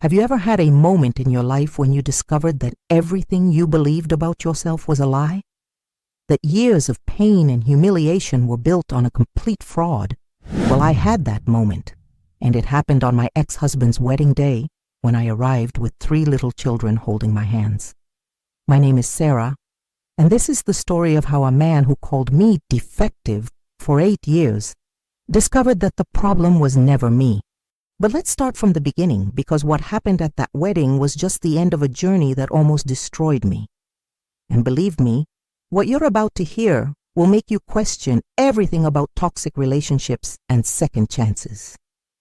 Have you ever had a moment in your life when you discovered that everything you believed about yourself was a lie? That years of pain and humiliation were built on a complete fraud? Well, I had that moment, and it happened on my ex-husband's wedding day when I arrived with 3 little children holding my hands. My name is Sarah, and this is the story of how a man who called me defective for 8 years discovered that the problem was never me. But let's start from the beginning, because what happened at that wedding was just the end of a journey that almost destroyed me. And believe me, what you're about to hear will make you question everything about toxic relationships and second chances.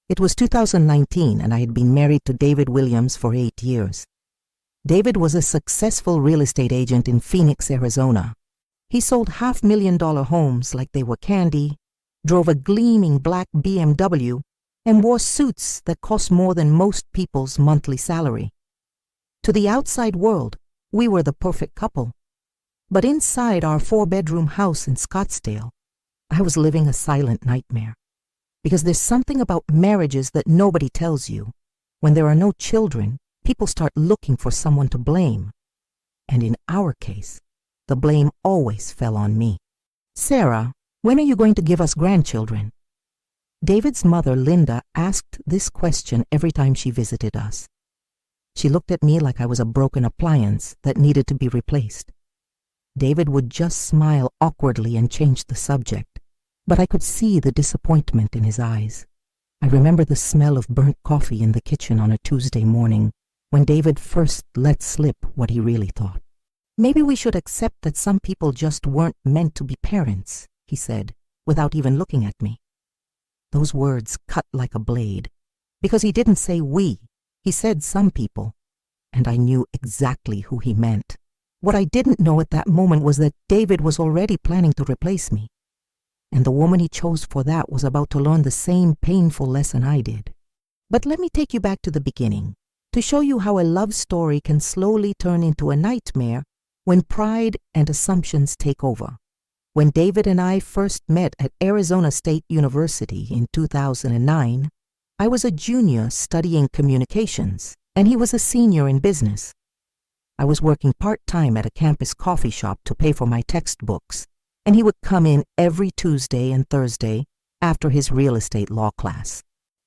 It was 2019, and I had been married to David Williams for 8 years. David was a successful real estate agent in Phoenix, Arizona. He sold $500,000 homes like they were candy, drove a gleaming black BMW, and wore suits that cost more than most people's monthly salary. To the outside world, we were the perfect couple. But inside our 4-bedroom house in Scottsdale, I was living a silent nightmare. Because there's something about marriages that nobody tells you. When there are no children, people start looking for someone to blame. And in our case, the blame always fell on me. Sarah, when are you going to give us grandchildren? David's mother, Linda, asked this question every time she visited us. She looked at me like I was a broken appliance that needed to be replaced. David would just smile awkwardly and change the subject, but I could see the disappointment in his eyes. I remember the smell of burnt coffee in the kitchen on a Tuesday morning when David first let slip what he really thought. Maybe we should accept that some people just weren't meant to be parents, he said, without even looking at me. Those words cut like a blade, because he didn't say we, he said some people, and I knew exactly who he meant. What I didn't know at that moment was that David was already planning to replace me, and the woman he chose for that was about to learn the same painful lesson I did. But let me take you back to the beginning, to show you how a love story can slowly turn into a nightmare when pride and assumptions take over. When David and I first met at Arizona State University in 2009, I was a junior studying communications, and he was a senior in business. I was working part-time at a campus coffee shop to pay for my textbooks, and he would come in every Tuesday and Thursday after his real estate law class.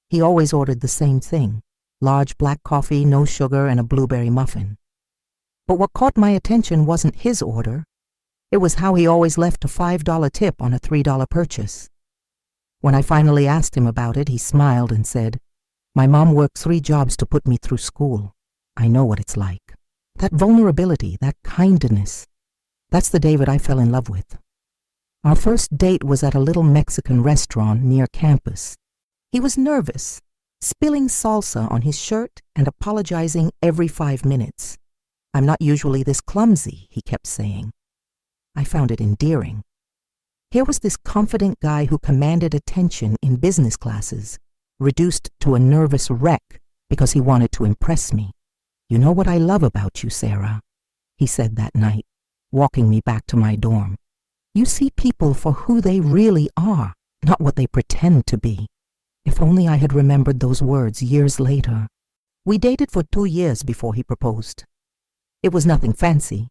He always ordered the same thing: large black coffee, no sugar, and a blueberry muffin. But what caught my attention wasn't his order. It was how he always left a $5 tip on a $3 purchase. When I finally asked him about it, he smiled and said, "My mom worked 3 jobs to put me through school. I know what it's like." That vulnerability, that kindness, that's the David I fell in love with. Our first date was at a little Mexican restaurant near campus. He was nervous, spilling salsa on his shirt and apologizing every 5 minutes. "I'm not usually this clumsy," he kept saying. I found it endearing. Here was this confident guy who commanded attention in business classes, reduced to a nervous wreck because he wanted to impress me. "You know what I love about you, Sarah," he said that night, walking me back to my dorm. "You see people for who they really are, not what they pretend to be." If only I had remembered those words years later. We dated for 2 years before he proposed. It was nothing fancy,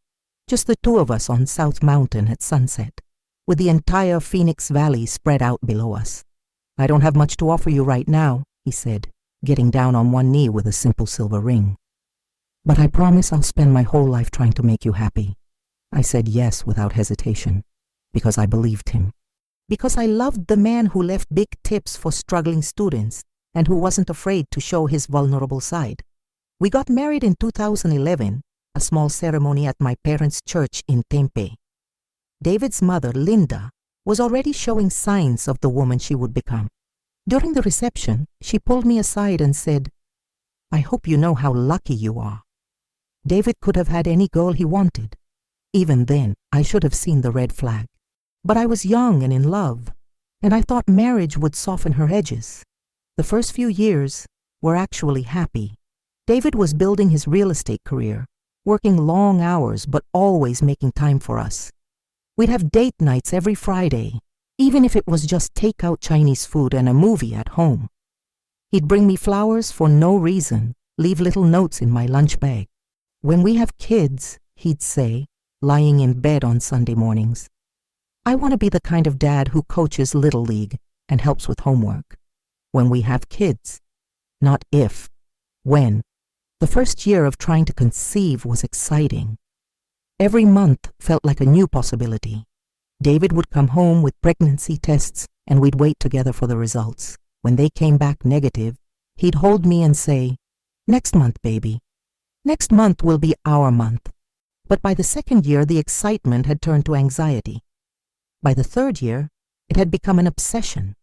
just the 2 of us on South Mountain at sunset, with the entire Phoenix Valley spread out below us. "I don't have much to offer you right now," he said, getting down on one knee with a simple silver ring. "But I promise I'll spend my whole life trying to make you happy." I said yes without hesitation, because I believed him. Because I loved the man who left big tips for struggling students and who wasn't afraid to show his vulnerable side. We got married in 2011, a small ceremony at my parents' church in Tempe. David's mother, Linda, was already showing signs of the woman she would become. During the reception, she pulled me aside and said, "I hope you know how lucky you are." David could have had any girl he wanted. Even then, I should have seen the red flag. But I was young and in love, and I thought marriage would soften her edges. The first few years were actually happy. David was building his real estate career, working long hours but always making time for us. We'd have date nights every Friday, even if it was just takeout Chinese food and a movie at home. He'd bring me flowers for no reason, leave little notes in my lunch bag. "When we have kids," he'd say, lying in bed on Sunday mornings, "I want to be the kind of dad who coaches Little League and helps with homework. When we have kids, not if, when." The first year of trying to conceive was exciting. Every month felt like a new possibility. David would come home with pregnancy tests and we'd wait together for the results. When they came back negative, he'd hold me and say, "Next month, baby. Next month will be our month." But by the second year, the excitement had turned to anxiety. By the third year, it had become an obsession.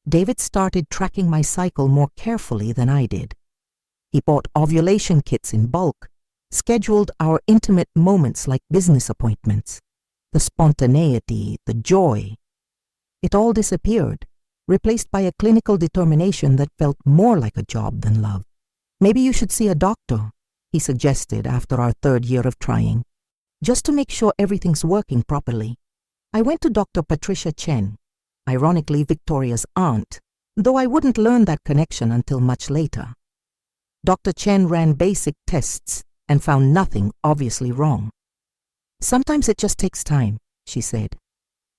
David started tracking my cycle more carefully than I did. He bought ovulation kits in bulk, scheduled our intimate moments like business appointments. The spontaneity, the joy, it all disappeared, replaced by a clinical determination that felt more like a job than love. "Maybe you should see a doctor," he suggested after our third year of trying, "just to make sure everything's working properly." I went to Dr. Patricia Chen, ironically Victoria's aunt, though I wouldn't learn that connection until much later. Dr. Chen ran basic tests and found nothing obviously wrong. "Sometimes it just takes time," she said.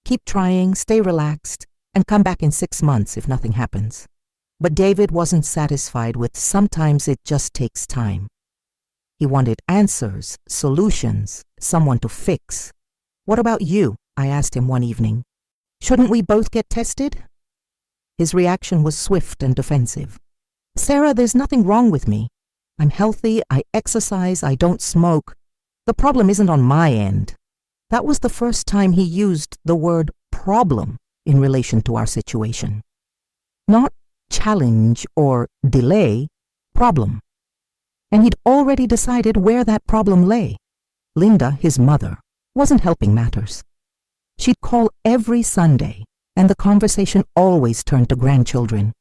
"Keep trying, stay relaxed, and come back in 6 months if nothing happens." But David wasn't satisfied with "sometimes it just takes time." He wanted answers, solutions, someone to fix. "What about you?" I asked him one evening. "Shouldn't we both get tested?" His reaction was swift and defensive. "Sarah, there's nothing wrong with me. I'm healthy, I exercise, I don't smoke. The problem isn't on my end." That was the first time he used the word problem in relation to our situation. Not challenge or delay, problem. And he'd already decided where that problem lay. Linda, his mother, wasn't helping matters. She'd call every Sunday, and the conversation always turned to grandchildren.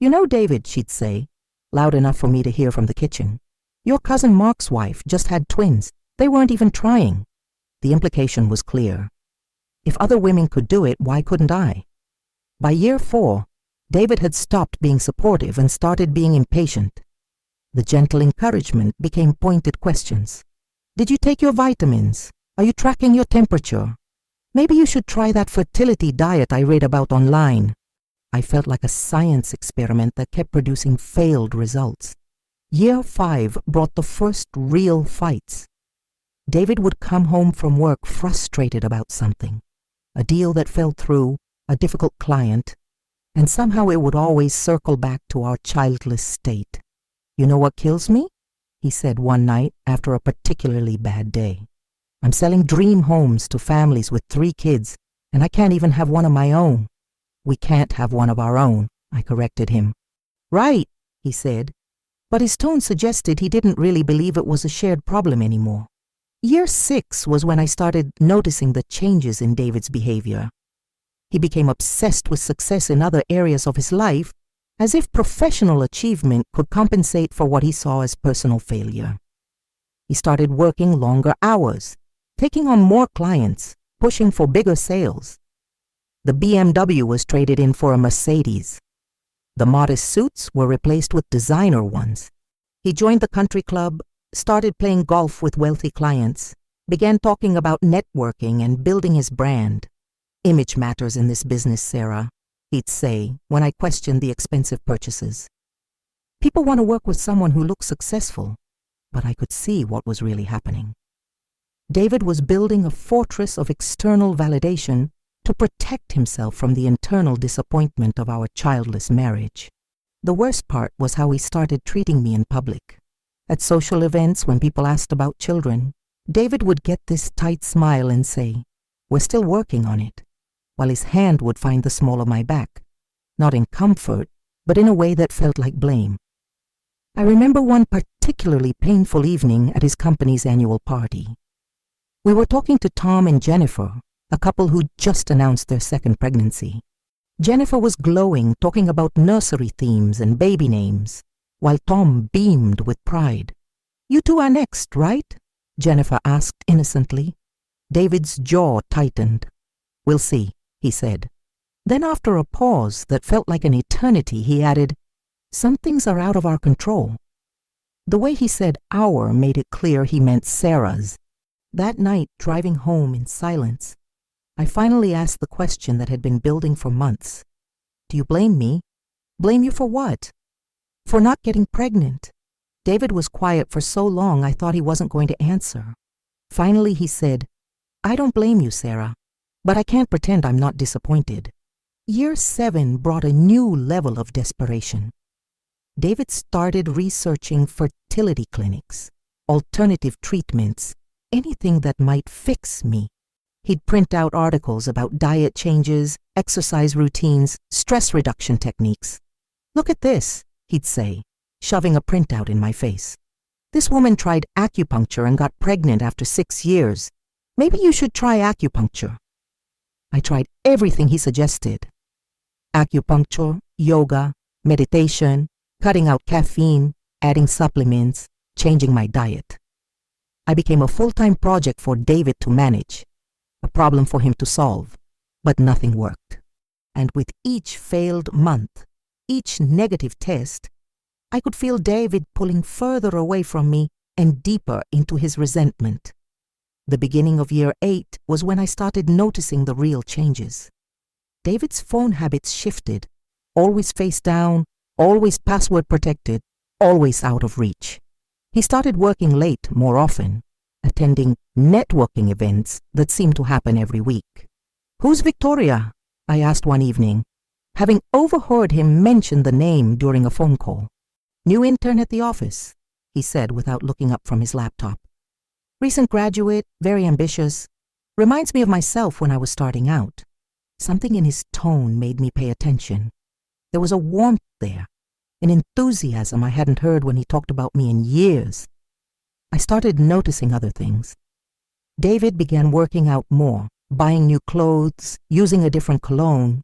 "You know, David," she'd say, loud enough for me to hear from the kitchen, "your cousin Mark's wife just had twins. They weren't even trying." The implication was clear. If other women could do it, why couldn't I? By year 4, David had stopped being supportive and started being impatient. The gentle encouragement became pointed questions. "Did you take your vitamins? Are you tracking your temperature? Maybe you should try that fertility diet I read about online." I felt like a science experiment that kept producing failed results. Year 5 brought the first real fights. David would come home from work frustrated about something, a deal that fell through, a difficult client, and somehow it would always circle back to our childless state. "You know what kills me?" he said one night after a particularly bad day. "I'm selling dream homes to families with 3 kids, and I can't even have one of my own." "We can't have one of our own," I corrected him. "Right," he said, but his tone suggested he didn't really believe it was a shared problem anymore. Year 6 was when I started noticing the changes in David's behavior. He became obsessed with success in other areas of his life, as if professional achievement could compensate for what he saw as personal failure. He started working longer hours, taking on more clients, pushing for bigger sales. The BMW was traded in for a Mercedes. The modest suits were replaced with designer ones. He joined the country club, started playing golf with wealthy clients, began talking about networking and building his brand. "Image matters in this business, Sarah," he'd say when I questioned the expensive purchases. "People want to work with someone who looks successful," but I could see what was really happening. David was building a fortress of external validation to protect himself from the internal disappointment of our childless marriage. The worst part was how he started treating me in public. At social events, when people asked about children, David would get this tight smile and say, "We're still working on it," while his hand would find the small of my back, not in comfort, but in a way that felt like blame. I remember one particularly painful evening at his company's annual party. We were talking to Tom and Jennifer, a couple who'd just announced their second pregnancy. Jennifer was glowing, talking about nursery themes and baby names, while Tom beamed with pride. "You two are next, right?" Jennifer asked innocently. David's jaw tightened. "We'll see," he said. Then after a pause that felt like an eternity, he added, "Some things are out of our control." The way he said our made it clear he meant Sarah's. That night, driving home in silence, I finally asked the question that had been building for months. Do you blame me? Blame you for what? For not getting pregnant. David was quiet for so long I thought he wasn't going to answer. Finally he said, I don't blame you, Sarah, but I can't pretend I'm not disappointed. Year 7 brought a new level of desperation. David started researching fertility clinics, alternative treatments, anything that might fix me. He'd print out articles about diet changes, exercise routines, stress reduction techniques. Look at this, he'd say, shoving a printout in my face. This woman tried acupuncture and got pregnant after 6 years. Maybe you should try acupuncture. I tried everything he suggested. Acupuncture, yoga, meditation, cutting out caffeine, adding supplements, changing my diet. I became a full-time project for David to manage, a problem for him to solve, but nothing worked. And with each failed month, each negative test, I could feel David pulling further away from me and deeper into his resentment. The beginning of year 8 was when I started noticing the real changes. David's phone habits shifted, always face down, always password protected, always out of reach. He started working late more often, attending networking events that seemed to happen every week. Who's Victoria? I asked one evening, having overheard him mention the name during a phone call. New intern at the office, he said without looking up from his laptop. Recent graduate, very ambitious. Reminds me of myself when I was starting out. Something in his tone made me pay attention. There was a warmth there, an enthusiasm I hadn't heard when he talked about me in years. I started noticing other things. David began working out more, buying new clothes, using a different cologne.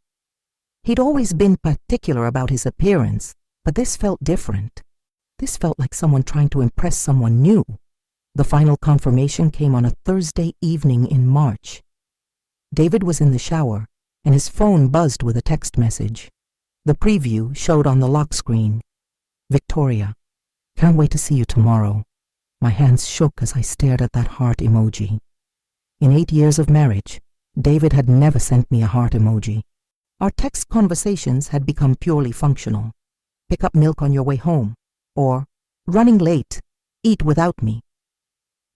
He'd always been particular about his appearance, but this felt different. This felt like someone trying to impress someone new. The final confirmation came on a Thursday evening in March. David was in the shower, and his phone buzzed with a text message. The preview showed on the lock screen. Victoria, can't wait to see you tomorrow. My hands shook as I stared at that heart emoji. In 8 years of marriage, David had never sent me a heart emoji. Our text conversations had become purely functional. Pick up milk on your way home, or running late, eat without me.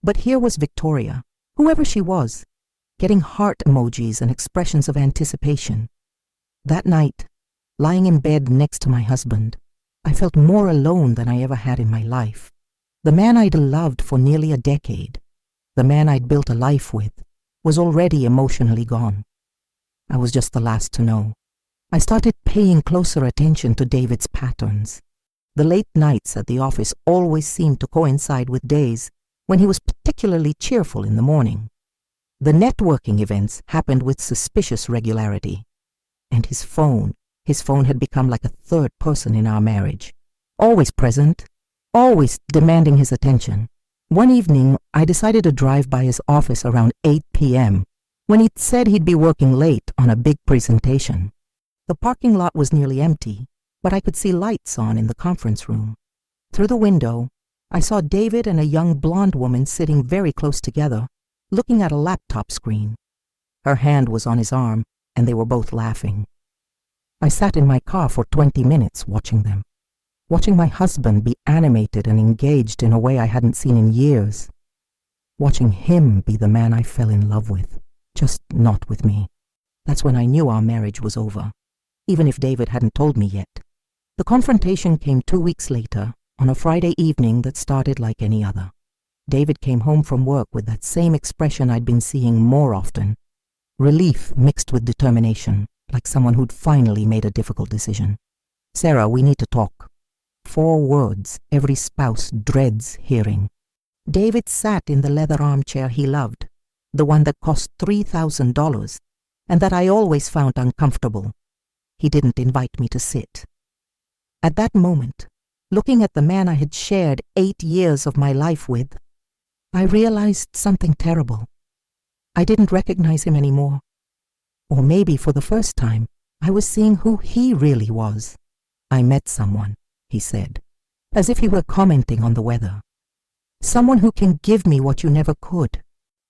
But here was Victoria, whoever she was, getting heart emojis and expressions of anticipation. That night, lying in bed next to my husband, I felt more alone than I ever had in my life. The man I'd loved for nearly a decade, the man I'd built a life with, was already emotionally gone. I was just the last to know. I started paying closer attention to David's patterns. The late nights at the office always seemed to coincide with days when he was particularly cheerful in the morning. The networking events happened with suspicious regularity. And his phone had become like a third person in our marriage. Always present, always demanding his attention. One evening, I decided to drive by his office around 8 p.m. when he'd said he'd be working late on a big presentation. The parking lot was nearly empty, but I could see lights on in the conference room. Through the window, I saw David and a young blonde woman sitting very close together, looking at a laptop screen. Her hand was on his arm, and they were both laughing. I sat in my car for 20 minutes watching them, watching my husband be animated and engaged in a way I hadn't seen in years, watching him be the man I fell in love with, just not with me. That's when I knew our marriage was over, even if David hadn't told me yet. The confrontation came 2 weeks later, on a Friday evening that started like any other. David came home from work with that same expression I'd been seeing more often, relief mixed with determination, like someone who'd finally made a difficult decision. Sarah, we need to talk. 4 words every spouse dreads hearing. David sat in the leather armchair he loved, the one that cost $3,000, and that I always found uncomfortable. He didn't invite me to sit. At that moment, looking at the man I had shared 8 years of my life with, I realized something terrible. I didn't recognize him anymore. Or maybe for the first time, I was seeing who he really was. I met someone, he said. as if he were commenting on the weather. Someone who can give me what you never could.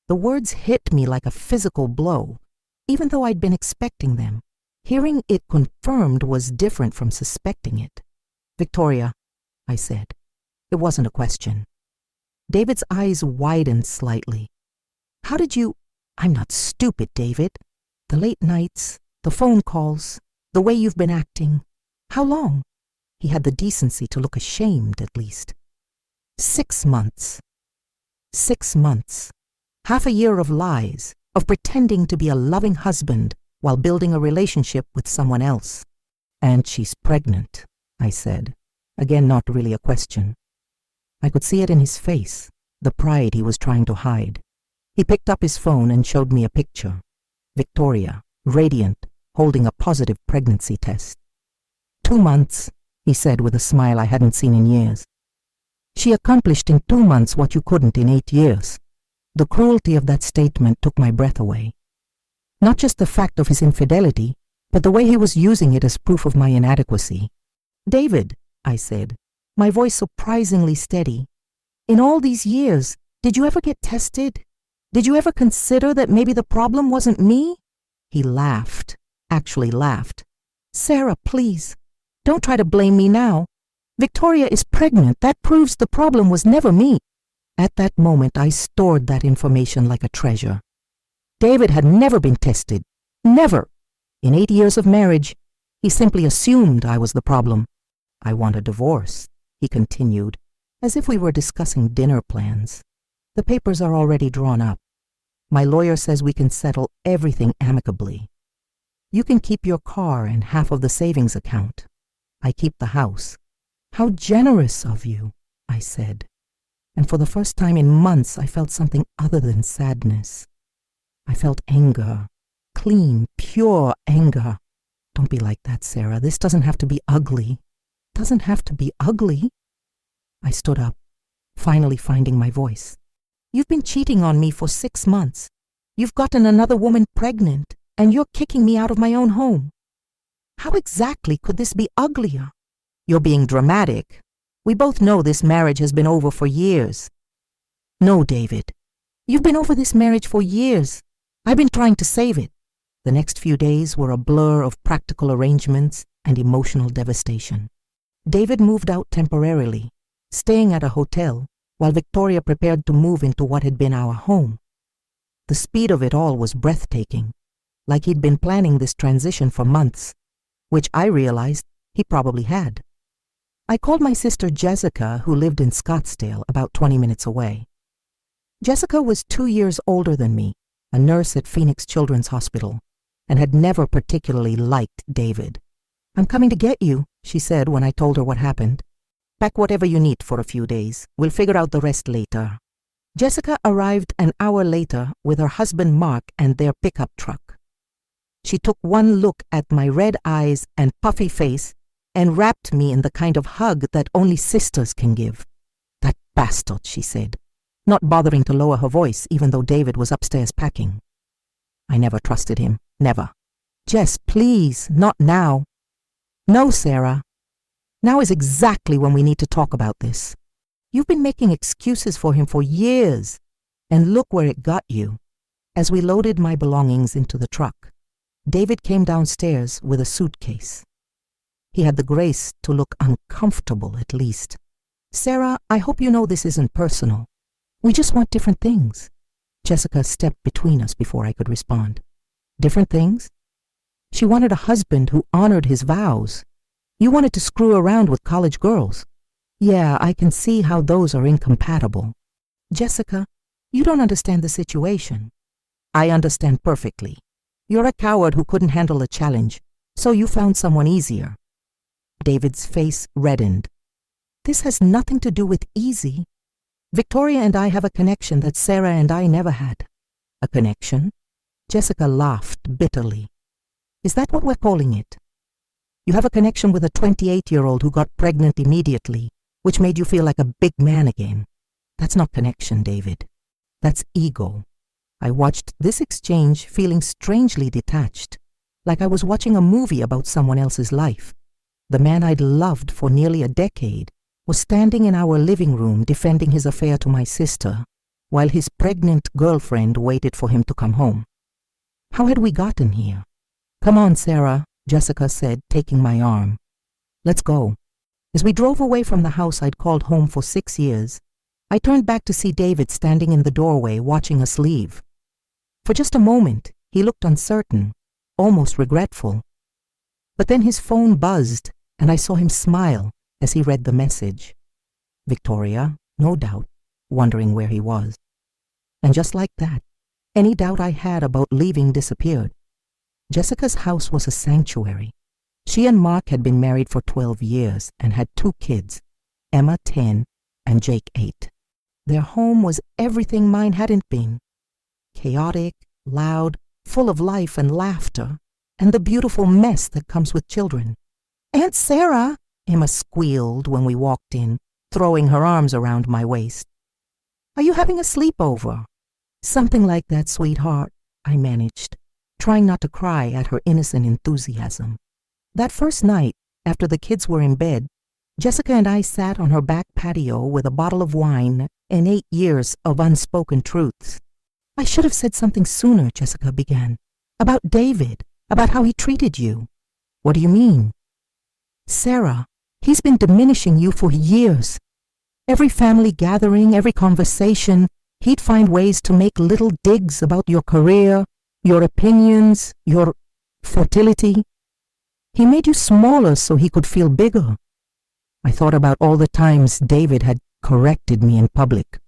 The words hit me like a physical blow, even though I'd been expecting them. Hearing it confirmed was different from suspecting it. Victoria, I said. It wasn't a question. David's eyes widened slightly. How did you... I'm not stupid, David. The late nights, the phone calls, the way you've been acting. How long? He had the decency to look ashamed, at least. 6 months. 6 months. Half a year of lies, of pretending to be a loving husband while building a relationship with someone else. And she's pregnant, I said. Again, not really a question. I could see it in his face, the pride he was trying to hide. He picked up his phone and showed me a picture. Victoria, radiant, holding a positive pregnancy test. 2 months, he said with a smile I hadn't seen in years. She accomplished in 2 months what you couldn't in 8 years. The cruelty of that statement took my breath away. Not just the fact of his infidelity, but the way he was using it as proof of my inadequacy. David, I said, my voice surprisingly steady. In all these years, did you ever get tested? Did you ever consider that maybe the problem wasn't me? He laughed, actually laughed. Sarah, please, don't try to blame me now. Victoria is pregnant. That proves the problem was never me. At that moment, I stored that information like a treasure. David had never been tested. Never. In 8 years of marriage, he simply assumed I was the problem. I want a divorce, he continued, as if we were discussing dinner plans. The papers are already drawn up. My lawyer says we can settle everything amicably. You can keep your car and half of the savings account. I keep the house. How generous of you, I said. And for the first time in months, I felt something other than sadness. I felt anger, clean, pure anger. Don't be like that, Sarah. This doesn't have to be ugly. Doesn't have to be ugly. I stood up, finally finding my voice. You've been cheating on me for 6 months. You've gotten another woman pregnant, and you're kicking me out of my own home. How exactly could this be uglier? You're being dramatic. We both know this marriage has been over for years. No, David. You've been over this marriage for years. I've been trying to save it. The next few days were a blur of practical arrangements and emotional devastation. David moved out temporarily, staying at a hotel, while Victoria prepared to move into what had been our home. The speed of it all was breathtaking, like he'd been planning this transition for months, which I realized he probably had. I called my sister Jessica, who lived in Scottsdale, about 20 minutes away. Jessica was 2 years older than me, a nurse at Phoenix Children's Hospital, and had never particularly liked David. I'm coming to get you, she said when I told her what happened. Pack whatever you need for a few days. We'll figure out the rest later. Jessica arrived an hour later with her husband Mark and their pickup truck. She took one look at my red eyes and puffy face and wrapped me in the kind of hug that only sisters can give. That bastard, she said, not bothering to lower her voice even though David was upstairs packing. I never trusted him, never. Jess, please, not now. No, Sarah. Now is exactly when we need to talk about this. You've been making excuses for him for years, and look where it got you. As we loaded my belongings into the truck, David came downstairs with a suitcase. He had the grace to look uncomfortable, at least. Sarah, I hope you know this isn't personal. We just want different things. Jessica stepped between us before I could respond. Different things? She wanted a husband who honored his vows. You wanted to screw around with college girls. Yeah, I can see how those are incompatible. Jessica, you don't understand the situation. I understand perfectly. You're a coward who couldn't handle a challenge, so you found someone easier. David's face reddened. This has nothing to do with easy. Victoria and I have a connection that Sarah and I never had. A connection? Jessica laughed bitterly. Is that what we're calling it? You have a connection with a 28-year-old who got pregnant immediately, which made you feel like a big man again. That's not connection, David. That's ego. I watched this exchange feeling strangely detached, like I was watching a movie about someone else's life. The man I'd loved for nearly a decade was standing in our living room defending his affair to my sister, while his pregnant girlfriend waited for him to come home. How had we gotten here? "Come on, Sarah," Jessica said, taking my arm. "Let's go." As we drove away from the house I'd called home for 6 years, I turned back to see David standing in the doorway watching us leave. For just a moment, he looked uncertain, almost regretful. But then his phone buzzed, and I saw him smile as he read the message. Victoria, no doubt, wondering where he was. And just like that, any doubt I had about leaving disappeared. Jessica's house was a sanctuary. She and Mark had been married for 12 years and had 2 kids, Emma 10 and Jake 8. Their home was everything mine hadn't been. Chaotic, loud, full of life and laughter, and the beautiful mess that comes with children. "Aunt Sarah," Emma squealed when we walked in, throwing her arms around my waist. "Are you having a sleepover?" "Something like that, sweetheart," I managed, trying not to cry at her innocent enthusiasm. That first night, after the kids were in bed, Jessica and I sat on her back patio with a bottle of wine and 8 years of unspoken truths. "I should have said something sooner," Jessica began. "About David, about how he treated you." "What do you mean?" "Sarah, he's been diminishing you for years. Every family gathering, every conversation, he'd find ways to make little digs about your career, your opinions, your fertility. He made you smaller so he could feel bigger." I thought about all the times David had corrected me in public,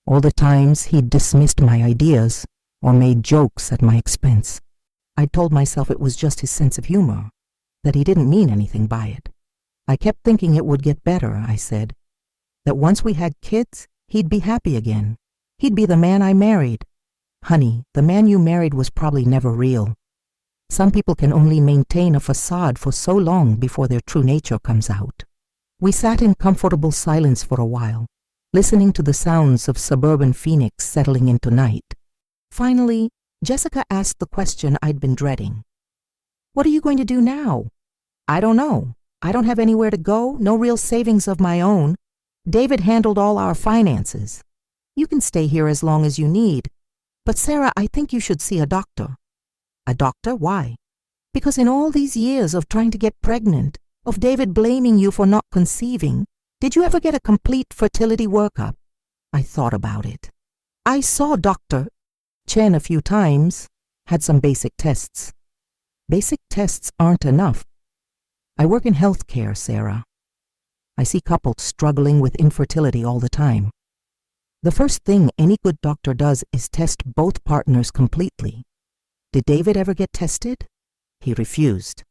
all the times he'd dismissed my ideas or made jokes at my expense. I told myself it was just his sense of humor, that he didn't mean anything by it. I kept thinking it would get better, I said, that once we had kids, he'd be happy again. He'd be the man I married. "Honey, the man you married was probably never real. Some people can only maintain a facade for so long before their true nature comes out." We sat in comfortable silence for a while, listening to the sounds of suburban Phoenix settling into night. Finally, Jessica asked the question I'd been dreading. "What are you going to do now?" "I don't know. I don't have anywhere to go, no real savings of my own. David handled all our finances. You can stay here as long as you need. But Sarah, I think you should see a doctor." "A doctor? Why?" "Because in all these years of trying to get pregnant, of David blaming you for not conceiving, did you ever get a complete fertility workup?" I thought about it. "I saw Dr. Chen a few times, had some basic tests." "Basic tests aren't enough. I work in healthcare, Sarah. I see couples struggling with infertility all the time. The first thing any good doctor does is test both partners completely. Did David ever get tested?" He refused.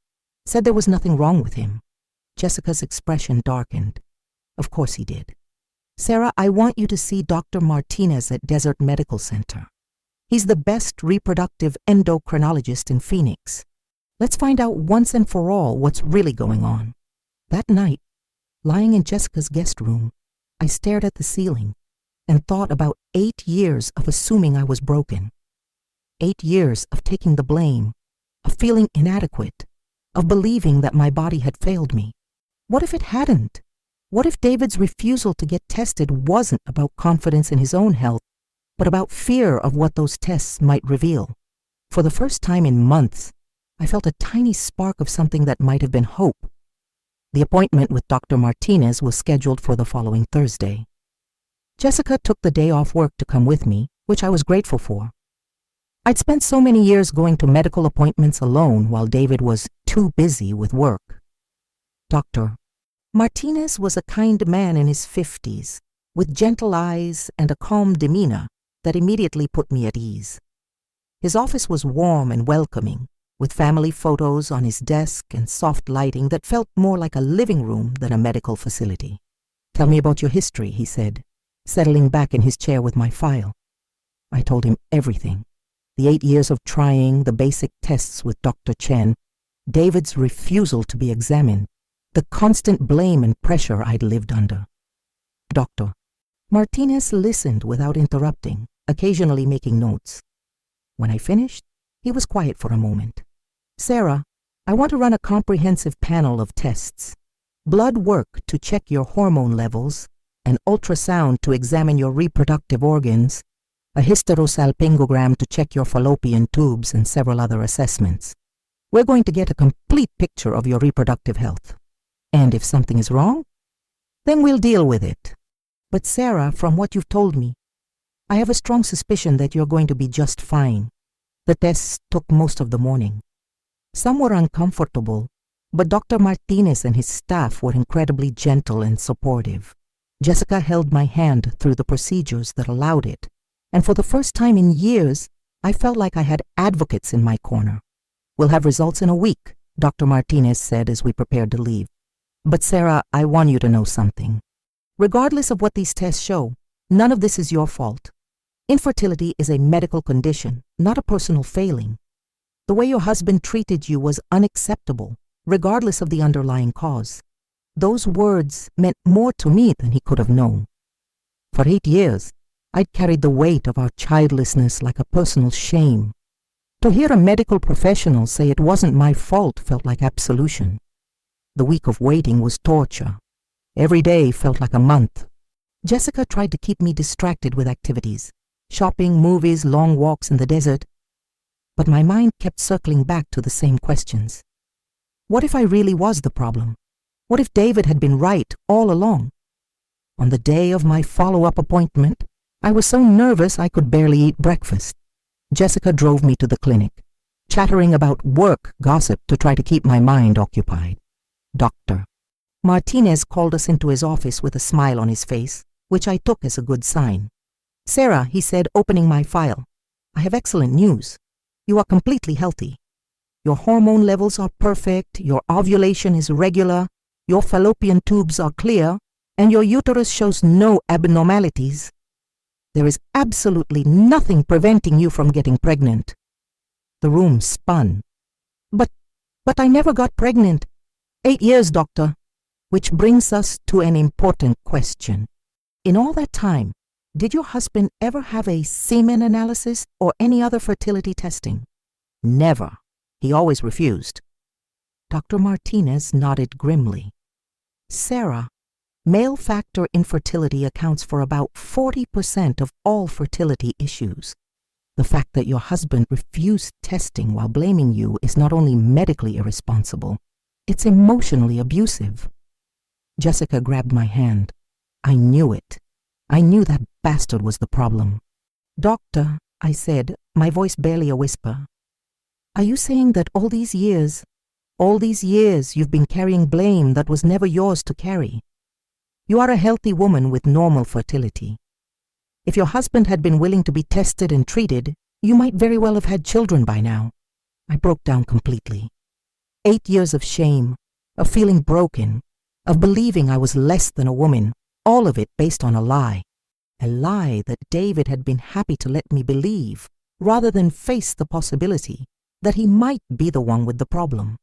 Said there was nothing wrong with him. Jessica's expression darkened. "Of course he did. Sarah, I want you to see Dr. Martinez at Desert Medical Center. He's the best reproductive endocrinologist in Phoenix. Let's find out once and for all what's really going on." That night, lying in Jessica's guest room, I stared at the ceiling and thought about 8 years of assuming I was broken. 8 years of taking the blame, of feeling inadequate, of believing that my body had failed me. What if it hadn't? What if David's refusal to get tested wasn't about confidence in his own health, but about fear of what those tests might reveal? For the first time in months, I felt a tiny spark of something that might have been hope. The appointment with Dr. Martinez was scheduled for the following Thursday. Jessica took the day off work to come with me, which I was grateful for. I'd spent so many years going to medical appointments alone while David was too busy with work. Dr. Martinez was a kind man in his 50s, with gentle eyes and a calm demeanor that immediately put me at ease. His office was warm and welcoming, with family photos on his desk and soft lighting that felt more like a living room than a medical facility. "Tell me about your history," he said, settling back in his chair with my file. I told him everything. The 8 years of trying the basic tests with Dr. Chen, David's refusal to be examined, the constant blame and pressure I'd lived under. Dr. Martinez listened without interrupting, occasionally making notes. When I finished, he was quiet for a moment. "Sarah, I want to run a comprehensive panel of tests. blood work to check your hormone levels, an ultrasound to examine your reproductive organs, a hysterosalpingogram to check your fallopian tubes, and several other assessments. We're going to get a complete picture of your reproductive health. And if something is wrong, then we'll deal with it. But Sarah, from what you've told me, I have a strong suspicion that you're going to be just fine. The tests took most of the morning. Some were uncomfortable, but Dr. Martinez and his staff were incredibly gentle and supportive. Jessica held my hand through the procedures that allowed it, and for the first time in years, I felt like I had advocates in my corner. We'll have results in a week, Dr. Martinez said as we prepared to leave. But Sarah, I want you to know something. Regardless of what these tests show, none of this is your fault. Infertility is a medical condition, not a personal failing. The way your husband treated you was unacceptable, regardless of the underlying cause. Those words meant more to me than he could have known. For 8 years, I'd carried the weight of our childlessness like a personal shame. To hear a medical professional say it wasn't my fault felt like absolution. The week of waiting was torture. Every day felt like a month. Jessica tried to keep me distracted with activities, shopping, movies, long walks in the desert. But my mind kept circling back to the same questions. What if I really was the problem? What if David had been right all along? On the day of my follow-up appointment, I was so nervous I could barely eat breakfast. Jessica drove me to the clinic, chattering about work gossip to try to keep my mind occupied. Dr. Martinez called us into his office with a smile on his face, which I took as a good sign. Sarah, he said, opening my file, I have excellent news. You are completely healthy. Your hormone levels are perfect, your ovulation is regular, your fallopian tubes are clear, and your uterus shows no abnormalities. There is absolutely nothing preventing you from getting pregnant. The room spun. But I never got pregnant. 8 years, doctor. Which brings us to an important question. In all that time, did your husband ever have a semen analysis or any other fertility testing? Never. He always refused. Dr. Martinez nodded grimly. Sarah, male factor infertility accounts for about 40% of all fertility issues. The fact that your husband refused testing while blaming you is not only medically irresponsible, it's emotionally abusive. Jessica grabbed my hand. I knew it. I knew that bastard was the problem. Doctor, I said, my voice barely a whisper, are you saying that all these years you've been carrying blame that was never yours to carry? You are a healthy woman with normal fertility. If your husband had been willing to be tested and treated, you might very well have had children by now. I broke down completely. 8 years of shame, of feeling broken, of believing I was less than a woman, all of it based on a lie that David had been happy to let me believe, rather than face the possibility that he might be the one with the problem.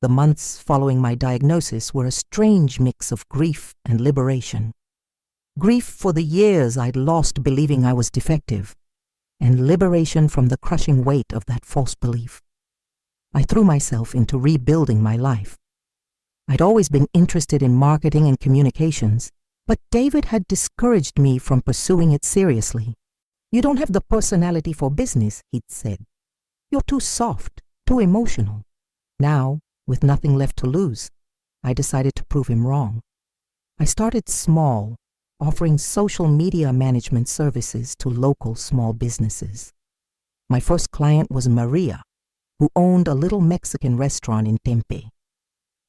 The months following my diagnosis were a strange mix of grief and liberation. Grief for the years I'd lost believing I was defective, and liberation from the crushing weight of that false belief. I threw myself into rebuilding my life. I'd always been interested in marketing and communications, but David had discouraged me from pursuing it seriously. You don't have the personality for business, he'd said. You're too soft, too emotional. Now, with nothing left to lose, I decided to prove him wrong. I started small, offering social media management services to local small businesses. My first client was Maria, who owned a little Mexican restaurant in Tempe.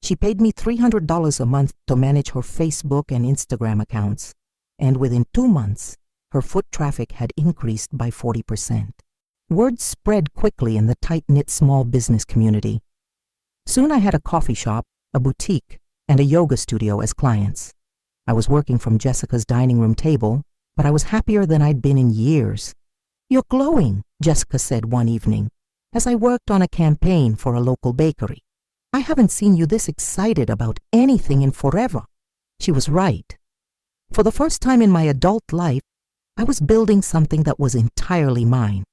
She paid me $300 a month to manage her Facebook and Instagram accounts, and within 2 months, her foot traffic had increased by 40%. Word spread quickly in the tight-knit small business community. Soon I had a coffee shop, a boutique, and a yoga studio as clients. I was working from Jessica's dining room table, but I was happier than I'd been in years. You're glowing, Jessica said one evening, as I worked on a campaign for a local bakery. I haven't seen you this excited about anything in forever. She was right. For the first time in my adult life, I was building something that was entirely mine.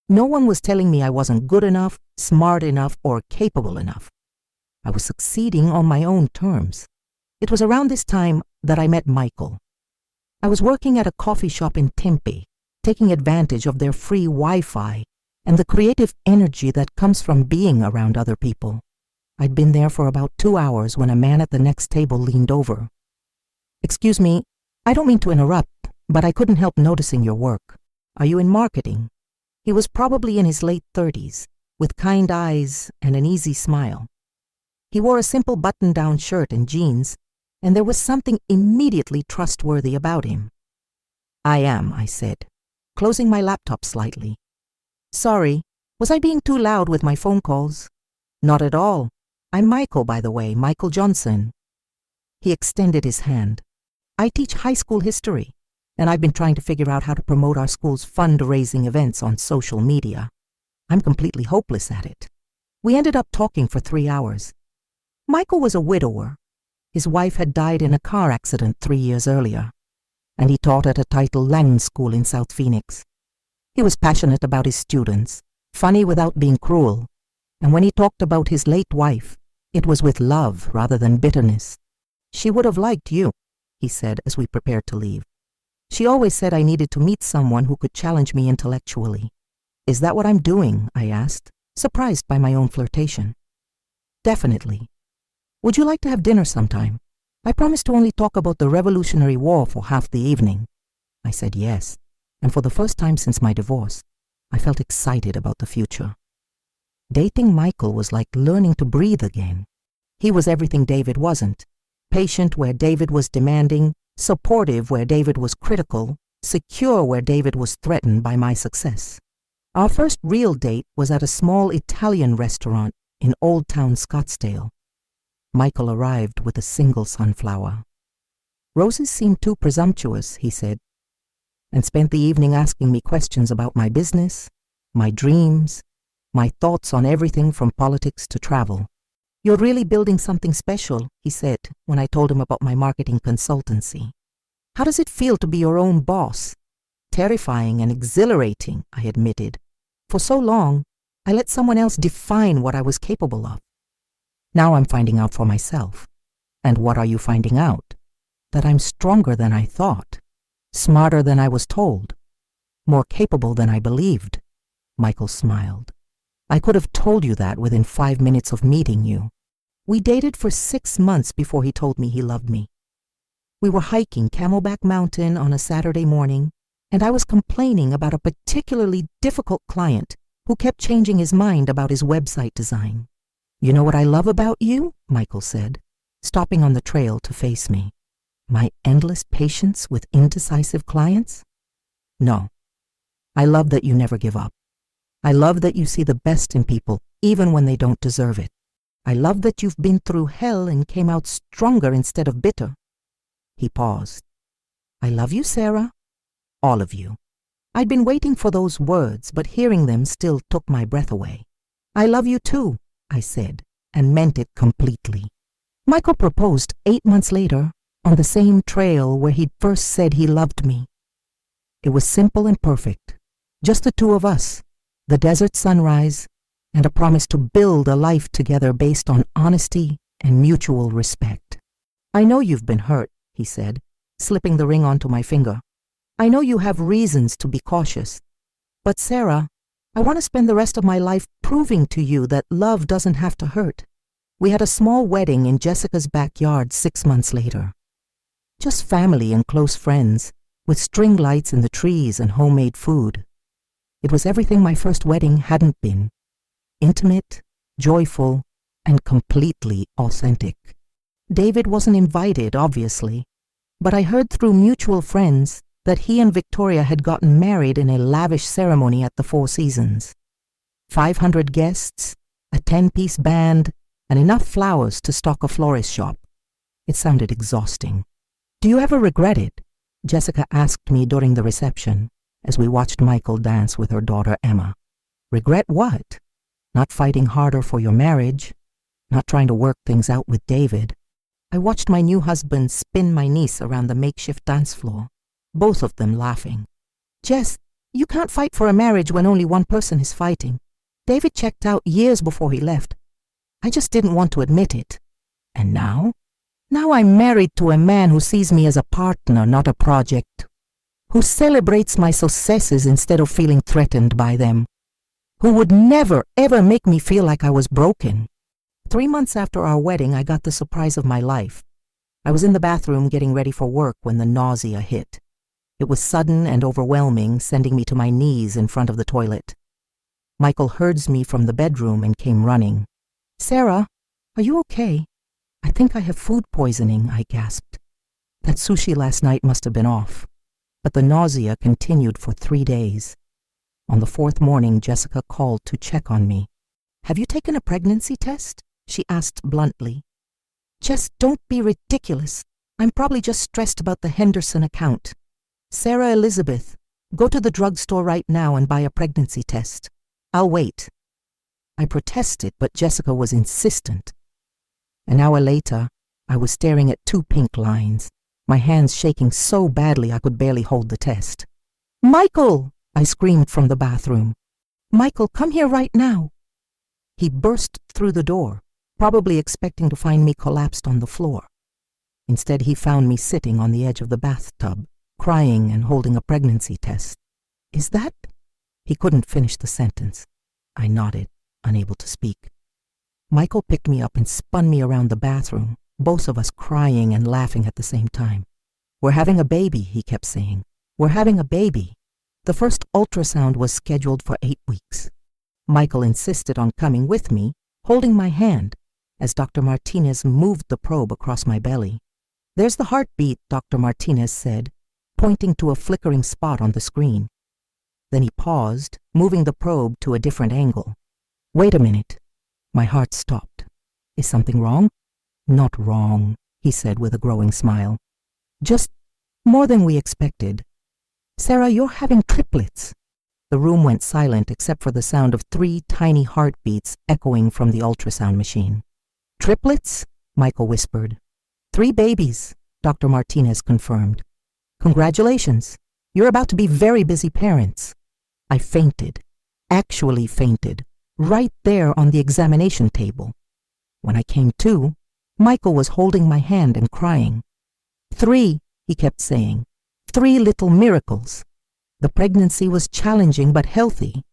No one was telling me I wasn't good enough, smart enough, or capable enough. I was succeeding on my own terms. It was around this time that I met Michael. I was working at a coffee shop in Tempe, taking advantage of their free Wi-Fi and the creative energy that comes from being around other people. I'd been there for about 2 hours when a man at the next table leaned over. "Excuse me, I don't mean to interrupt, but I couldn't help noticing your work. Are you in marketing?" He was probably in his late 30s, with kind eyes and an easy smile. He wore a simple button-down shirt and jeans, and there was something immediately trustworthy about him. "I am," I said, closing my laptop slightly. "Sorry, was I being too loud with my phone calls?" "Not at all. I'm Michael, by the way, Michael Johnson." He extended his hand. "I teach high school history, and I've been trying to figure out how to promote our school's fundraising events on social media. I'm completely hopeless at it." We ended up talking for 3 hours. Michael was a widower. His wife had died in a car accident 3 years earlier, and he taught at a Title Lang school in South Phoenix. He was passionate about his students, funny without being cruel, and when he talked about his late wife, it was with love rather than bitterness. "She would have liked you," he said as we prepared to leave. "She always said I needed to meet someone who could challenge me intellectually." "Is that what I'm doing?" I asked, surprised by my own flirtation. "Definitely. Would you like to have dinner sometime? I promised to only talk about the Revolutionary War for half the evening." I said yes, and for the first time since my divorce, I felt excited about the future. Dating Michael was like learning to breathe again. He was everything David wasn't: patient where David was demanding, supportive where David was critical, secure where David was threatened by my success. Our first real date was at a small Italian restaurant in Old Town Scottsdale. Michael arrived with a single sunflower. "Roses seem too presumptuous," he said, and spent the evening asking me questions about my business, my dreams, my thoughts on everything from politics to travel. "You're really building something special," he said when I told him about my marketing consultancy. "How does it feel to be your own boss?" "Terrifying and exhilarating," I admitted. "For so long, I let someone else define what I was capable of. Now I'm finding out for myself." "And what are you finding out?" "That I'm stronger than I thought, smarter than I was told, more capable than I believed." Michael smiled. "I could have told you that within 5 minutes of meeting you." We dated for 6 months before he told me he loved me. We were hiking Camelback Mountain on a Saturday morning, and I was complaining about a particularly difficult client who kept changing his mind about his website design. "You know what I love about you?" Michael said, stopping on the trail to face me. "My endless patience with indecisive clients?" "No. I love that you never give up. I love that you see the best in people, even when they don't deserve it. I love that you've been through hell and came out stronger instead of bitter." He paused. "I love you, Sarah. All of you." I'd been waiting for those words, but hearing them still took my breath away. "I love you too," I said, and meant it completely. Michael proposed 8 months later on the same trail where he'd first said he loved me. It was simple and perfect, just the two of us, the desert sunrise, and a promise to build a life together based on honesty and mutual respect. "I know you've been hurt," he said, slipping the ring onto my finger. "I know you have reasons to be cautious. But Sarah, I want to spend the rest of my life proving to you that love doesn't have to hurt." We had a small wedding in Jessica's backyard 6 months later. Just family and close friends, with string lights in the trees and homemade food. It was everything my first wedding hadn't been: intimate, joyful, and completely authentic. David wasn't invited, obviously, but I heard through mutual friends that he and Victoria had gotten married in a lavish ceremony at the Four Seasons. 500 guests, a 10-piece band, and enough flowers to stock a florist shop. It sounded exhausting. "Do you ever regret it?" Jessica asked me during the reception, as we watched Michael dance with her daughter Emma. "Regret what?" "Not fighting harder for your marriage, not trying to work things out with David." I watched my new husband spin my niece around the makeshift dance floor, both of them laughing. "Jess, you can't fight for a marriage when only one person is fighting. David checked out years before he left. I just didn't want to admit it." "And now?" Now I'm married to a man who sees me as a partner, not a project, who celebrates my successes instead of feeling threatened by them, who would never, ever make me feel like I was broken. 3 months after our wedding, I got the surprise of my life. I was in the bathroom getting ready for work when the nausea hit. It was sudden and overwhelming, sending me to my knees in front of the toilet. Michael heard me from the bedroom and came running. "Sarah, are you okay?" "I think I have food poisoning," I gasped. That sushi last night must have been off. But the nausea continued for 3 days. On the 4th morning, Jessica called to check on me. "Have you taken a pregnancy test?" she asked bluntly. "Jess, don't be ridiculous. I'm probably just stressed about the Henderson account. Sarah Elizabeth, go to the drugstore right now and buy a pregnancy test. I'll wait." I protested, but Jessica was insistent. An hour later, I was staring at 2 pink lines, my hands shaking so badly I could barely hold the test. "Michael!" I screamed from the bathroom. "Michael, come here right now." He burst through the door, probably expecting to find me collapsed on the floor. Instead, he found me sitting on the edge of the bathtub, crying and holding a pregnancy test. "Is that—" He couldn't finish the sentence. I nodded, unable to speak. Michael picked me up and spun me around the bathroom, both of us crying and laughing at the same time. "We're having a baby," he kept saying. "We're having a baby." The first ultrasound was scheduled for 8 weeks. Michael insisted on coming with me, holding my hand, as Dr. Martinez moved the probe across my belly. "There's the heartbeat," Dr. Martinez said, pointing to a flickering spot on the screen. Then he paused, moving the probe to a different angle. "Wait a minute." My heart stopped. "Is something wrong?" "Not wrong," he said with a growing smile. "Just more than we expected. Sarah, you're having triplets." The room went silent except for the sound of 3 tiny heartbeats echoing from the ultrasound machine. "Triplets?" Michael whispered. 3 babies, Dr. Martinez confirmed. "Congratulations. You're about to be very busy parents." I fainted, actually fainted, right there on the examination table. When I came to, Michael was holding my hand and crying. 3, he kept saying. 3 little miracles. The pregnancy was challenging but healthy.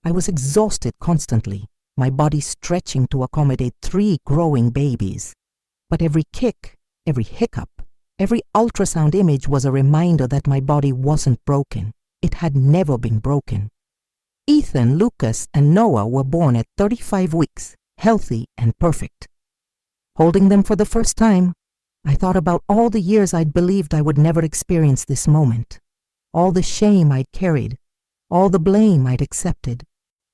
I was exhausted constantly, my body stretching to accommodate 3 growing babies. But every kick, every hiccup, every ultrasound image was a reminder that my body wasn't broken. It had never been broken. Ethan, Lucas, and Noah were born at 35 weeks, healthy and perfect. Holding them for the first time, I thought about all the years I'd believed I would never experience this moment, all the shame I'd carried, all the blame I'd accepted.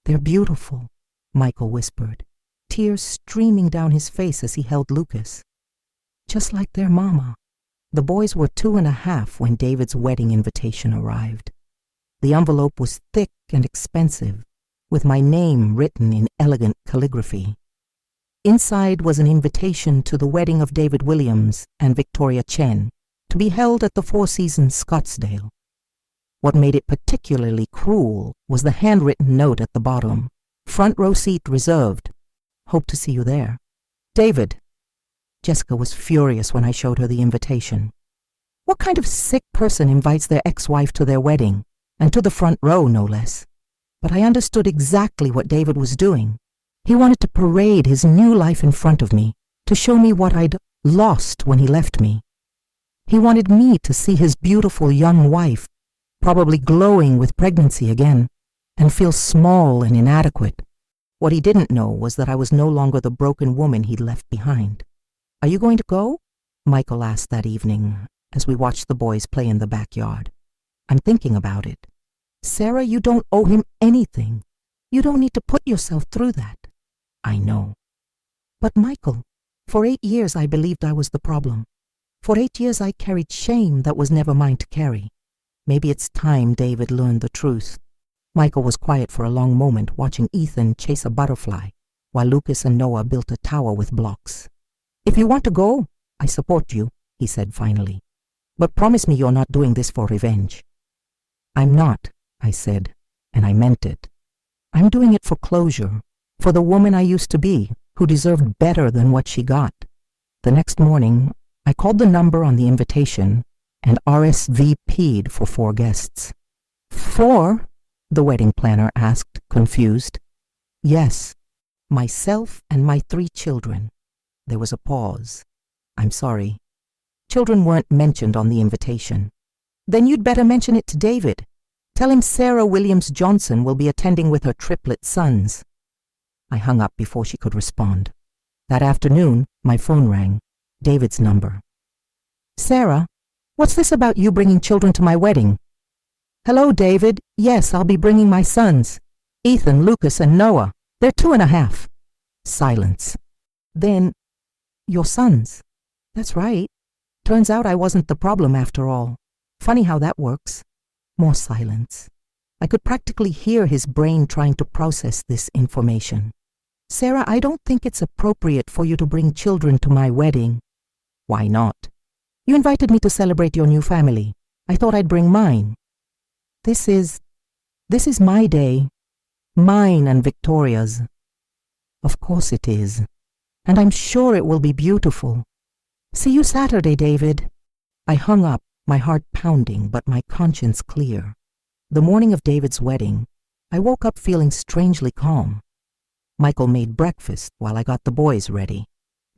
"They're beautiful," Michael whispered, tears streaming down his face as he held Lucas. "Just like their mama." The boys were 2.5 when David's wedding invitation arrived. The envelope was thick and expensive, with my name written in elegant calligraphy. Inside was an invitation to the wedding of David Williams and Victoria Chen, to be held at the Four Seasons Scottsdale. What made it particularly cruel was the handwritten note at the bottom. "Front row seat reserved. Hope to see you there. David." Jessica was furious when I showed her the invitation. What kind of sick person invites their ex-wife to their wedding, and to the front row, no less? But I understood exactly what David was doing. He wanted to parade his new life in front of me, to show me what I'd lost when he left me. He wanted me to see his beautiful young wife, probably glowing with pregnancy again, and feel small and inadequate. What he didn't know was that I was no longer the broken woman he'd left behind. "Are you going to go?" Michael asked that evening, as we watched the boys play in the backyard. "I'm thinking about it." "Sarah, you don't owe him anything. You don't need to put yourself through that." "I know." "But Michael, for 8 years I believed I was the problem. For 8 years I carried shame that was never mine to carry. Maybe it's time David learned the truth." Michael was quiet for a long moment, watching Ethan chase a butterfly, while Lucas and Noah built a tower with blocks. "If you want to go, I support you," he said finally. "But promise me you're not doing this for revenge." "I'm not," I said, and I meant it. "I'm doing it for closure, for the woman I used to be, who deserved better than what she got." The next morning, I called the number on the invitation and RSVP'd for 4 guests. 4? The wedding planner asked, confused. Yes, myself and my 3 children. There was a pause. I'm sorry. Children weren't mentioned on the invitation. Then you'd better mention it to David. Tell him Sarah Williams Johnson will be attending with her triplet sons. I hung up before she could respond. That afternoon, my phone rang. David's number. Sarah, what's this about you bringing children to my wedding? Hello, David. Yes, I'll be bringing my sons. Ethan, Lucas, and Noah. They're 2.5. Silence. Then, your sons. That's right. Turns out I wasn't the problem after all. Funny how that works. More silence. I could practically hear his brain trying to process this information. Sarah, I don't think it's appropriate for you to bring children to my wedding. Why not? You invited me to celebrate your new family. I thought I'd bring mine. This is my day. Mine and Victoria's. Of course it is. And I'm sure it will be beautiful. See you Saturday, David. I hung up, my heart pounding, but my conscience clear. The morning of David's wedding, I woke up feeling strangely calm. Michael made breakfast while I got the boys ready,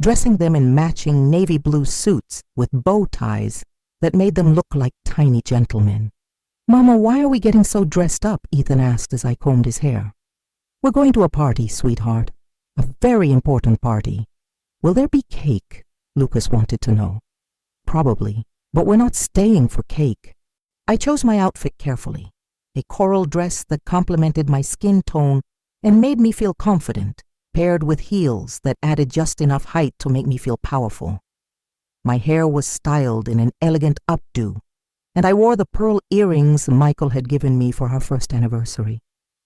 dressing them in matching navy blue suits with bow ties that made them look like tiny gentlemen. Mama, why are we getting so dressed up? Ethan asked as I combed his hair. We're going to a party, sweetheart. A very important party. Will there be cake? Lucas wanted to know. Probably, but we're not staying for cake. I chose my outfit carefully. A coral dress that complemented my skin tone and made me feel confident, paired with heels that added just enough height to make me feel powerful. My hair was styled in an elegant updo, and I wore the pearl earrings Michael had given me for our first anniversary.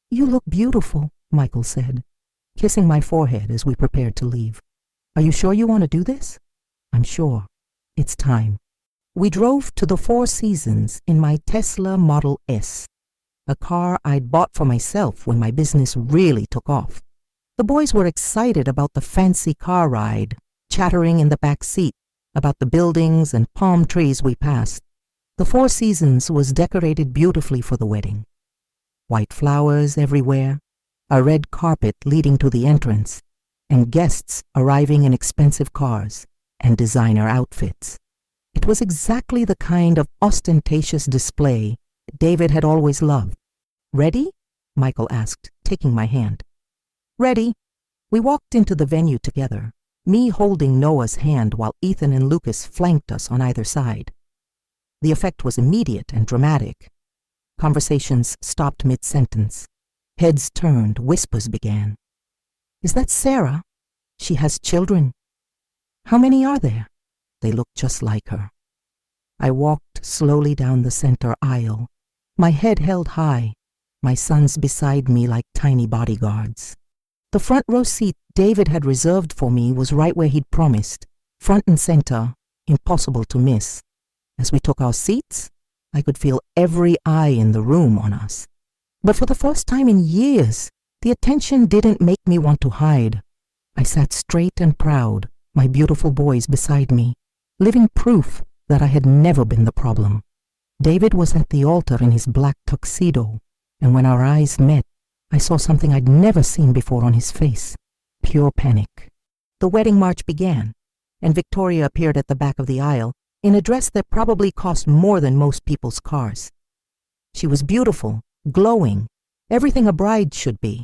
You look beautiful, Michael said, kissing my forehead as we prepared to leave. Are you sure you want to do this? I'm sure. It's time. We drove to the Four Seasons in my Tesla Model S, a car I'd bought for myself when my business really took off. The boys were excited about the fancy car ride, chattering in the back seat about the buildings and palm trees we passed. The Four Seasons was decorated beautifully for the wedding. White flowers everywhere, a red carpet leading to the entrance, and guests arriving in expensive cars and designer outfits. It was exactly the kind of ostentatious display David had always loved. Ready? Michael asked, taking my hand. Ready. We walked into the venue together, me holding Noah's hand while Ethan and Lucas flanked us on either side. The effect was immediate and dramatic. Conversations stopped mid-sentence. Heads turned, whispers began. Is that Sarah? She has children. How many are there? They looked just like her. I walked slowly down the center aisle, my head held high, my sons beside me like tiny bodyguards. The front row seat David had reserved for me was right where he'd promised, front and center, impossible to miss. As we took our seats, I could feel every eye in the room on us. But for the first time in years, the attention didn't make me want to hide. I sat straight and proud, my beautiful boys beside me, living proof that I had never been the problem. David was at the altar in his black tuxedo, and when our eyes met, I saw something I'd never seen before on his face, pure panic. The wedding march began, and Victoria appeared at the back of the aisle in a dress that probably cost more than most people's cars. She was beautiful, glowing, everything a bride should be.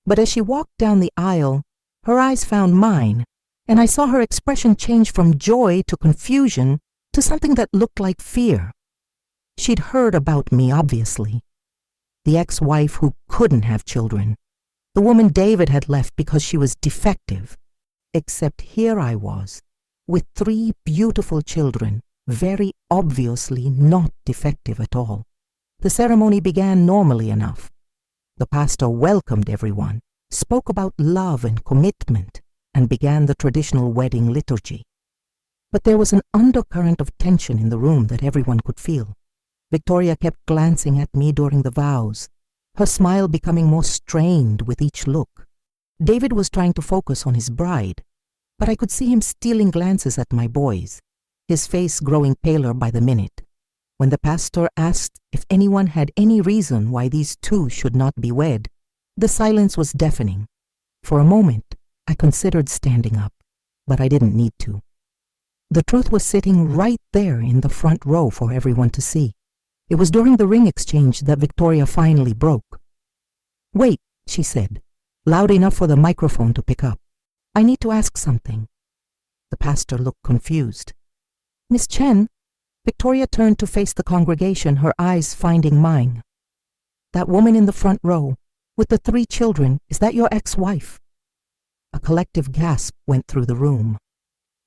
But as she walked down the aisle, her eyes found mine, and I saw her expression change from joy to confusion to something that looked like fear. She'd heard about me, obviously. The ex-wife who couldn't have children. The woman David had left because she was defective. Except here I was, with 3 beautiful children, very obviously not defective at all. The ceremony began normally enough. The pastor welcomed everyone, spoke about love and commitment, and began the traditional wedding liturgy. But there was an undercurrent of tension in the room that everyone could feel. Victoria kept glancing at me during the vows, her smile becoming more strained with each look. David was trying to focus on his bride, but I could see him stealing glances at my boys. his face growing paler by the minute. When the pastor asked if anyone had any reason why these two should not be wed, the silence was deafening. For a moment, I considered standing up, but I didn't need to. The truth was sitting right there in the front row for everyone to see. It was during the ring exchange that Victoria finally broke. "Wait," she said, loud enough for the microphone to pick up. "I need to ask something." The pastor looked confused. "Miss Chen," Victoria turned to face the congregation, her eyes finding mine. "That woman in the front row, with the 3 children, is that your ex-wife?" A collective gasp went through the room.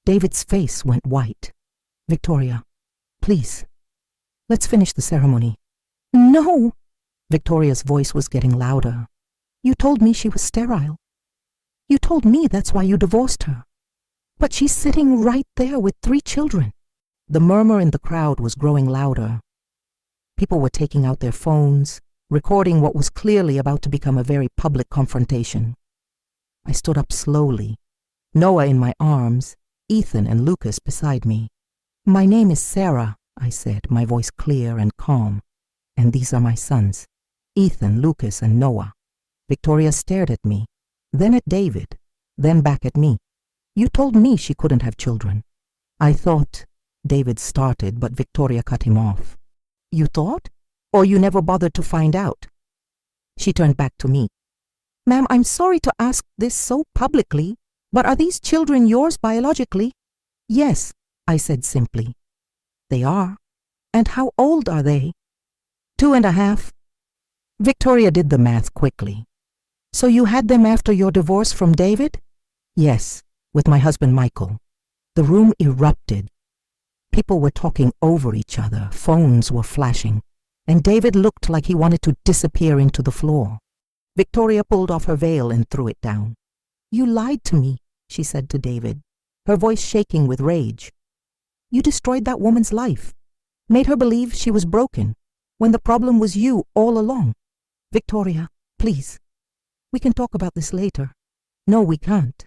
David's face went white. "Victoria, please, let's finish the ceremony." "No!" Victoria's voice was getting louder. "You told me she was sterile. You told me that's why you divorced her. But she's sitting right there with 3 children. The murmur in the crowd was growing louder. People were taking out their phones, recording what was clearly about to become a very public confrontation. I stood up slowly, Noah in my arms, Ethan and Lucas beside me. "My name is Sarah," I said, my voice clear and calm. "And these are my sons, Ethan, Lucas, and Noah." Victoria stared at me, then at David, then back at me. "You told me she couldn't have children." "I thought," David started, but Victoria cut him off. "You thought? Or you never bothered to find out?" She turned back to me. "Ma'am, I'm sorry to ask this so publicly, but are these children yours biologically?" "Yes," I said simply. "They are. And how old are they?" 2.5. Victoria did the math quickly. "So you had them after your divorce from David?" "Yes, with my husband Michael." The room erupted. People were talking over each other, phones were flashing, and David looked like he wanted to disappear into the floor. Victoria pulled off her veil and threw it down. "You lied to me," she said to David, her voice shaking with rage. "You destroyed that woman's life, made her believe she was broken, when the problem was you all along. Victoria, please, we can talk about this later." "No, we can't."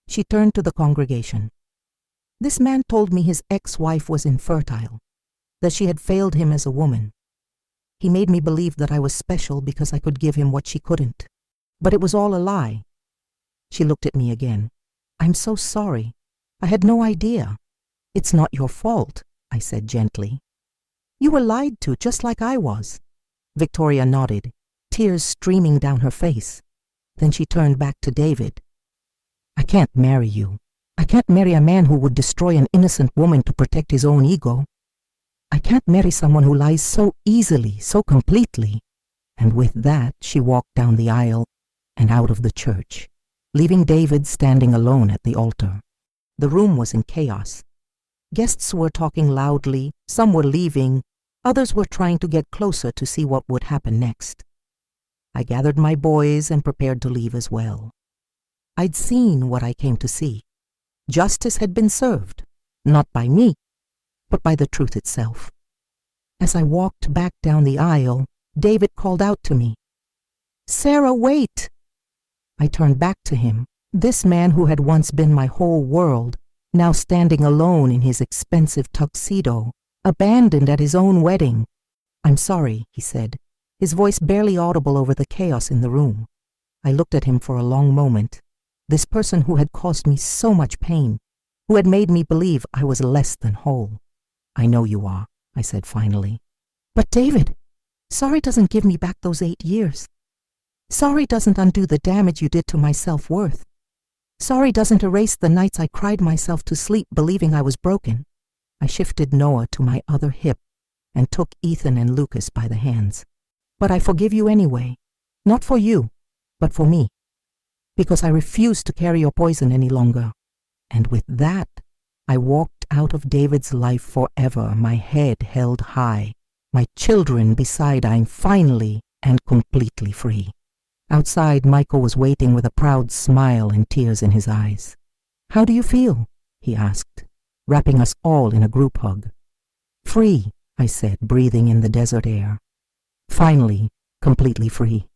She turned to the congregation. "This man told me his ex-wife was infertile, that she had failed him as a woman. He made me believe that I was special because I could give him what she couldn't. But it was all a lie." She looked at me again. "I'm so sorry. I had no idea." "It's not your fault," I said gently. "You were lied to, just like I was." Victoria nodded, tears streaming down her face. Then she turned back to David. "I can't marry you. I can't marry a man who would destroy an innocent woman to protect his own ego. I can't marry someone who lies so easily, so completely." And with that, she walked down the aisle and out of the church, leaving David standing alone at the altar. The room was in chaos. Guests were talking loudly, some were leaving, others were trying to get closer to see what would happen next. I gathered my boys and prepared to leave as well. I'd seen what I came to see. Justice had been served, not by me, but by the truth itself. As I walked back down the aisle, David called out to me, "Sarah, wait!" I turned back to him, this man who had once been my whole world, now standing alone in his expensive tuxedo, abandoned at his own wedding. "I'm sorry," he said, his voice barely audible over the chaos in the room. I looked at him for a long moment. This person who had caused me so much pain, who had made me believe I was less than whole. "I know you are," I said finally. "But David, sorry doesn't give me back those 8 years. Sorry doesn't undo the damage you did to my self-worth. Sorry doesn't erase the nights I cried myself to sleep believing I was broken." I shifted Noah to my other hip and took Ethan and Lucas by the hands. "But I forgive you anyway. Not for you, but for me. Because I refuse to carry your poison any longer." And with that, I walked out of David's life forever, my head held high, my children beside. I'm finally and completely free. Outside, Michael was waiting with a proud smile and tears in his eyes. "How do you feel?" he asked, wrapping us all in a group hug. "Free," I said, breathing in the desert air. Finally, completely free.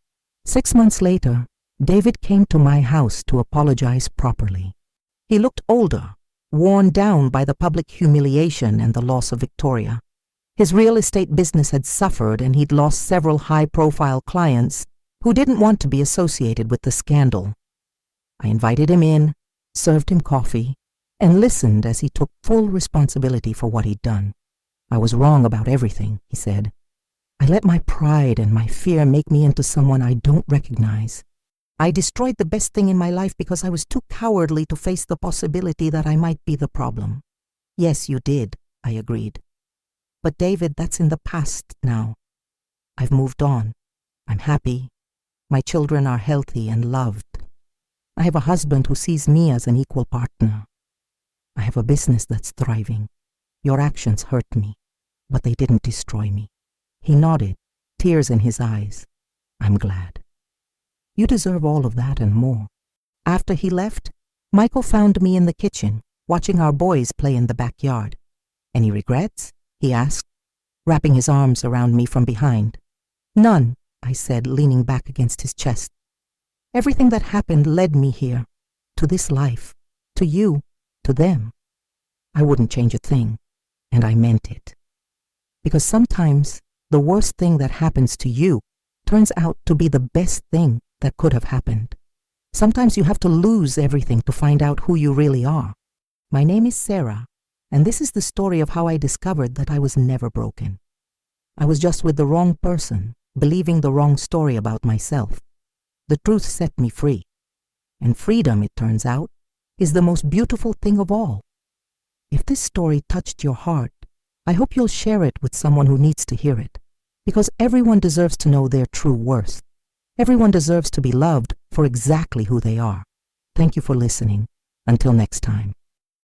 6 months later, David came to my house to apologize properly. He looked older, worn down by the public humiliation and the loss of Victoria. His real estate business had suffered, and he'd lost several high-profile clients who didn't want to be associated with the scandal. I invited him in, served him coffee, and listened as he took full responsibility for what he'd done. "I was wrong about everything," he said. "I let my pride and my fear make me into someone I don't recognize. I destroyed the best thing in my life because I was too cowardly to face the possibility that I might be the problem." "Yes, you did," I agreed. "But David, that's in the past now. I've moved on. I'm happy. My children are healthy and loved. I have a husband who sees me as an equal partner. I have a business that's thriving. Your actions hurt me, but they didn't destroy me." He nodded, tears in his eyes. "I'm glad." "You deserve all of that and more." After he left, Michael found me in the kitchen, watching our boys play in the backyard. "Any regrets?" he asked, wrapping his arms around me from behind. "None," I said, leaning back against his chest. "Everything that happened led me here, to this life, to you, to them. I wouldn't change a thing, and I meant it. Because sometimes the worst thing that happens to you turns out to be the best thing that could have happened. Sometimes you have to lose everything to find out who you really are. My name is Sarah, and this is the story of how I discovered that I was never broken. I was just with the wrong person, believing the wrong story about myself. The truth set me free. And freedom, it turns out, is the most beautiful thing of all. If this story touched your heart, I hope you'll share it with someone who needs to hear it, because everyone deserves to know their true worth. Everyone deserves to be loved for exactly who they are. Thank you for listening. Until next time.